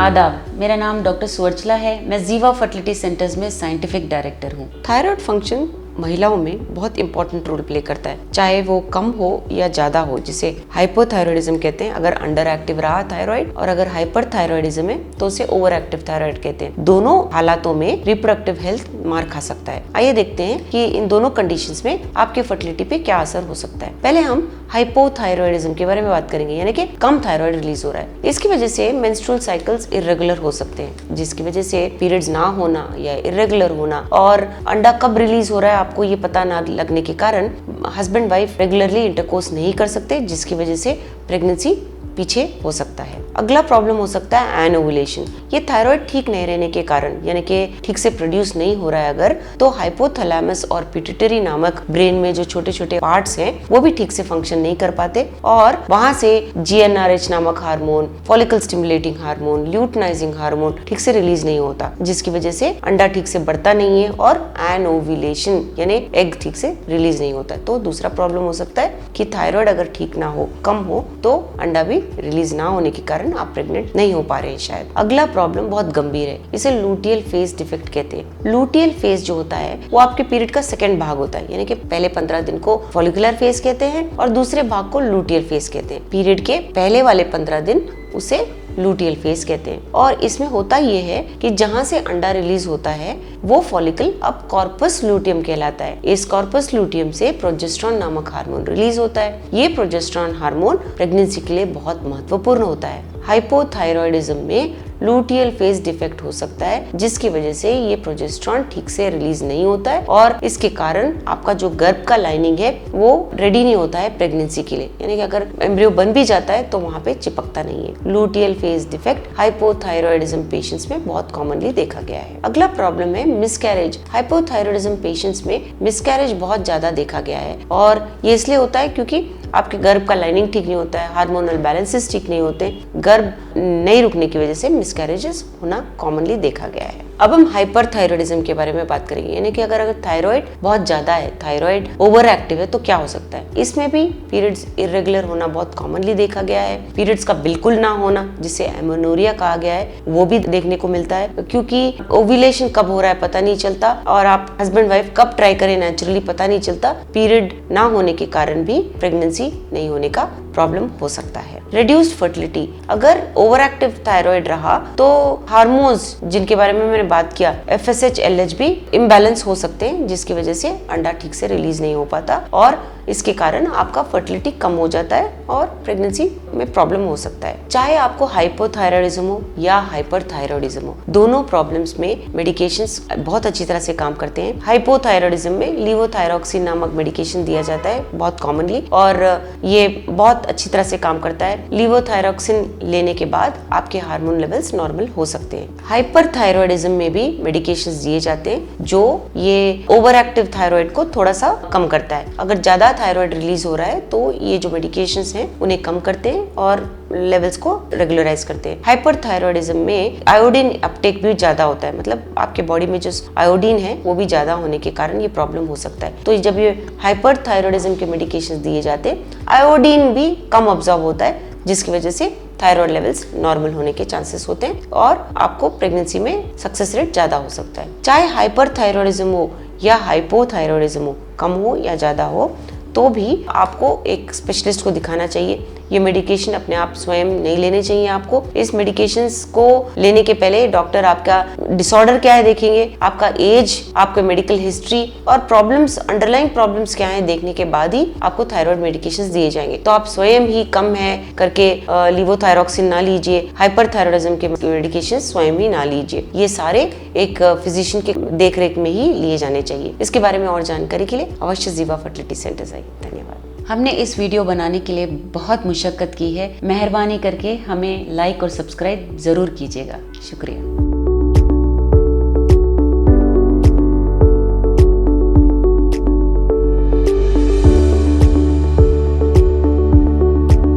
आदाब, मेरा नाम डॉक्टर सुवर्चला है। मैं जीवा फर्टिलिटी सेंटर्स में साइंटिफिक डायरेक्टर हूँ। थायराइड फंक्शन महिलाओं में बहुत इंपॉर्टेंट रोल प्ले करता है, चाहे वो कम हो या ज्यादा हो, जिसे हाइपोथायरॉयडिज्म कहते हैं। अगर अंडर एक्टिव रहा थायराइड और अगर हाइपरथायरॉयडिज्म है तो उसे ओवर एक्टिव थायराइड कहते हैं। दोनों हालातों में रिप्रोडक्टिव हेल्थ मार खा सकता है। आइए देखते हैं कि इन दोनों कंडीशंस में आपके फर्टिलिटी पे क्या असर हो सकता है। पहले हम हाइपोथायरॉयडिज्म के बारे में बात करेंगे, यानी कि कम थायराइड रिलीज हो रहा है। इसकी वजह से मेंस्ट्रुअल साइकिल्स इरेगुलर हो सकते हैं, जिसकी वजह से पीरियड्स ना होना या इरेगुलर होना और अंडा कब रिलीज हो रहा है आपको ये पता ना लगने के कारण हस्बैंड वाइफ रेगुलरली इंटरकोर्स नहीं कर सकते, जिसकी वजह से प्रेगनेंसी पीछे हो सकता है। अगला प्रॉब्लम हो सकता है एनोवुलेशन। ये थायराइड ठीक नहीं रहने के कारण, यानी कि ठीक से प्रोड्यूस नहीं हो रहा है अगर, तो हाइपोथैलेमस और पिट्यूटरी नामक ब्रेन में जो छोटे छोटे पार्ट्स हैं वो भी ठीक से फंक्शन नहीं कर पाते और वहां से GnRH नामक hormone, follicle stimulating hormone, luteinising hormone ठीक से रिलीज नहीं होता, जिसकी वजह से अंडा ठीक से बढ़ता नहीं है और एनोवुलेशन यानी एग ठीक से रिलीज नहीं होता। तो दूसरा प्रॉब्लम हो सकता है कि थायराइड अगर ठीक ना हो, कम हो, तो अंडा भी रिलीज ना होने के कारण आप प्रेग्नेंट नहीं हो पा रहे हैं शायद। अगला प्रॉब्लम बहुत गंभीर है, इसे लूटियल फेज डिफेक्ट कहते हैं। लूटियल फेज जो होता है वो आपके पीरियड का सेकंड भाग होता है, यानी कि पहले 15 दिन को फॉलिकुलर फेज कहते हैं और दूसरे भाग को लूटियल फेज कहते हैं। पीरियड के पहले वाले 15 दिन उसे लूटियल फेज कहते हैं और इसमें होता ये है कि जहां से अंडा रिलीज होता है वो फॉलिकल अब कॉर्पस लूटियम कहलाता है। इस कॉर्पस लूटियम से प्रोजेस्टेरॉन नामक हार्मोन रिलीज होता है। ये प्रोजेस्टेरॉन हार्मोन प्रेगनेंसी के लिए बहुत महत्वपूर्ण होता है। हाइपोथायरॉयडिज्म में लूटियल फेज डिफेक्ट हो सकता है, जिसकी वजह से ये प्रोजेस्टेरॉन ठीक से रिलीज नहीं होता है और इसके कारण आपका जो गर्भ का लाइनिंग है वो रेडी नहीं होता है प्रेगनेंसी के लिए, यानी कि अगर एम्ब्रियो बन भी जाता है तो वहां पे चिपकता नहीं है। Luteal phase defect hypothyroidism patients में बहुत कॉमनली देखा गया है। अगला प्रॉब्लम है मिसकैरेज। हाइपोथायरॉयडिज्म पेशेंट्स में मिसकैरेज बहुत ज्यादा देखा गया है और ये इसलिए होता है क्योंकि आपके गर्भ का लाइनिंग ठीक नहीं होता है, हार्मोनल बैलेंसेस ठीक नहीं होते, गर्भ नहीं रुकने की वजह से मिसकैरेजेस होना कॉमनली देखा गया है। अब हम हाइपरथायरॉयडिज्म के बारे में बात करेंगे, यानी कि अगर थायराइड बहुत ज्यादा है, थायराइड ओवर एक्टिव है तो क्या हो सकता है। इसमें भी पीरियड्स इरेगुलर होना बहुत कॉमनली देखा गया है। पीरियड्स का बिल्कुल ना होना, जिसे एमेनोरिया कहा गया है, वो भी देखने को मिलता है, क्योंकि ओव्यूलेशन कब हो रहा है पता नहीं चलता और आप हस्बैंड वाइफ कब ट्राई करें नेचुरली पता नहीं चलता। पीरियड ना होने के कारण भी प्रेगनेंसी नहीं होने का प्रॉब्लम हो सकता है। रिड्यूस्ड फर्टिलिटी, अगर ओवर एक्टिव थायराइड रहा तो हार्मोन्स जिनके बारे में मैंने बात किया, FSH LH भी इम्बैलेंस हो सकते हैं, जिसकी वजह से अंडा ठीक से रिलीज नहीं हो पाता और इसके कारण आपका फर्टिलिटी कम हो जाता है और प्रेगनेंसी में प्रॉब्लम हो सकता है। चाहे आपको हाइपोथायरॉयडिज्म हो या हाइपरथायरॉयडिज्म हो, दोनों प्रॉब्लम्स में मेडिकेशंस बहुत अच्छी तरह से काम करते हैं। हाइपोथायरॉयडिज्म में लीवोथायरॉक्सिन नामक मेडिकेशन दिया जाता है बहुत कॉमनली और ये बहुत अच्छी तरह से काम करता है। लीवोथायरॉक्सिन लेने के बाद आपके हार्मोन लेवल्स नॉर्मल हो सकते हैं। हाइपरथायरॉयडिज्म में भी मेडिकेशंस दिए जाते हैं जो ये ओवर एक्टिव थायराइड को थोड़ा सा कम करता है। अगर ज्यादा थायराइड रिलीज हो रहा है तो ये जो मेडिकेशंस हैं उन्हें कम करते हैं और लेवल्स को रेगुलराइज करते हैं। हाइपरथायरॉयडिज्म में आयोडीन अपटेक भी ज्यादा होता है, मतलब आपके बॉडी में जो आयोडीन है वो भी ज्यादा होने के कारण ये प्रॉब्लम हो सकता है। तो जब ये हाइपरथायरॉयडिज्म के मेडिकेशंस दिए जाते हैं, आयोडीन भी कम ऑब्जॉर्ब होता है, जिसकी वजह से थायराइड लेवल्स नॉर्मल होने के चांसेस होते हैं और आपको प्रेगनेंसी में सक्सेस रेट ज्यादा हो सकता है। चाहे हाइपरथायरॉयडिज्म हो या हाइपोथायरॉयडिज्म हो, कम हो या ज्यादा हो, तो भी आपको एक स्पेशलिस्ट को दिखाना चाहिए। ये मेडिकेशन अपने आप स्वयं नहीं लेने चाहिए आपको। इस मेडिकेशंस को लेने के पहले डॉक्टर आपका डिसऑर्डर क्या है देखेंगे, आपका एज, आपका मेडिकल हिस्ट्री और प्रॉब्लम्स, अंडरलाइंग प्रॉब्लम्स क्या है देखने के बाद ही आपको थायराइड मेडिकेशंस दिए जाएंगे। तो आप स्वयं ही कम है करके लीवोथायरॉक्सिन ना लीजिए, हाइपरथायरॉयडिज्म के मेडिकेशन स्वयं ही ना लीजिए। ये सारे एक फिजिशियन के देखरेख में ही लिए जाने चाहिए। इसके बारे में और जानकारी के लिए अवश्य जीवा फर्टिलिटी सेंटर्स आइए। धन्यवाद। हमने इस वीडियो बनाने के लिए बहुत मुशक्कत की है। मेहरबानी करके हमें लाइक और सब्सक्राइब जरूर कीजिएगा। शुक्रिया।